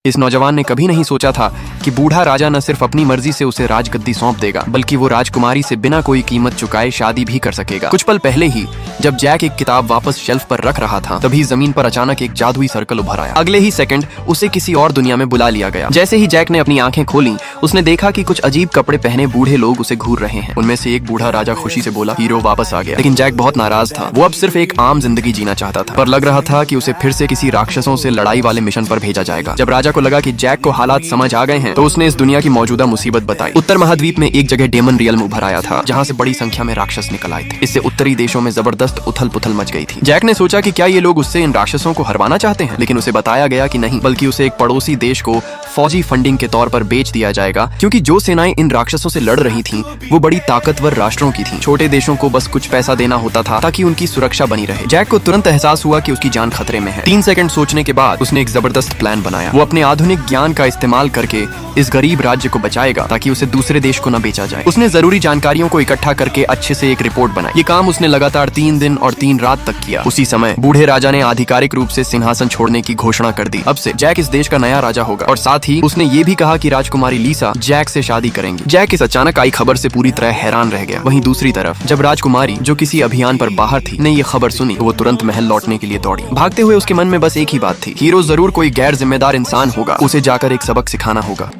इस नौजवान ने कभी नहीं सोचा था कि बूढ़ा राजा न सिर्फ अपनी मर्जी से उसे राजगद्दी सौंप देगा, बल्कि वो राजकुमारी से बिना कोई कीमत चुकाए शादी भी कर सकेगा। कुछ पल पहले ही जब जैक एक किताब वापस शेल्फ पर रख रहा था, तभी जमीन पर अचानक एक जादुई सर्कल उभर आया। अगले ही सेकंड उसे किसी और दुनिया में बुला लिया गया। जैसे ही जैक ने अपनी आंखें खोली, उसने देखा कि कुछ अजीब कपड़े पहने बूढ़े लोग उसे घूर रहे हैं। उनमें से एक बूढ़ा राजा खुशी से बोला, हीरो वापस आ गया। लेकिन जैक बहुत नाराज था। वो अब सिर्फ एक आम जिंदगी जीना चाहता था, पर लग रहा था कि उसे फिर से किसी राक्षसों से लड़ाई वाले मिशन पर भेजा जाएगा। जब राजा को लगा कि जैक को हालात समझ आ गए हैं, तो उसने इस दुनिया की मौजूदा मुसीबत बताई। उत्तर महाद्वीप में एक जगह डेमन रियल्म उभर आया था, जहाँ से बड़ी संख्या में राक्षस निकल आए थे। इससे उत्तरी देशों में जबरदस्त उथल पुथल मच गई थी। जैक ने सोचा कि क्या ये लोग उससे इन राक्षसों को हरवाना चाहते हैं, लेकिन उसे बताया गया कि नहीं, बल्कि उसे एक पड़ोसी देश को फौजी फंडिंग के तौर पर बेच दिया जाएगा, क्योंकि जो सेनाएं इन राक्षसों से लड़ रही थीं, वो बड़ी ताकतवर राष्ट्रों की थीं। छोटे देशों को बस कुछ पैसा देना होता था ताकि उनकी सुरक्षा बनी रहे। जैक को तुरंत एहसास हुआ कि उसकी जान खतरे में है। 3 सेकंड सोचने के बाद उसने एक जबरदस्त प्लान बनाया। वो अपने आधुनिक ज्ञान का इस्तेमाल करके इस गरीब राज्य को बचाएगा ताकि उसे दूसरे देश को न बेचा जाए। उसने जरूरी जानकारियों को इकट्ठा करके अच्छे से एक रिपोर्ट बनाई। ये काम उसने लगातार 3 दिन और 3 रात तक किया। उसी समय बूढ़े राजा ने आधिकारिक रूप से सिंहासन छोड़ने की घोषणा कर दी। अब से जैक इस देश का नया राजा होगा, और साथ ही उसने ये भी कहा कि राजकुमारी लीसा जैक से शादी करेंगी। जैक इस अचानक आई खबर से पूरी तरह हैरान रह गया। वहीं दूसरी तरफ जब राजकुमारी, जो किसी अभियान पर बाहर थी, ने ये खबर सुनी, तो वो तुरंत महल लौटने के लिए दौड़ी। भागते हुए उसके मन में बस एक ही बात थी, हीरो जरूर कोई गैर जिम्मेदार इंसान होगा, उसे जाकर एक सबक सिखाना होगा।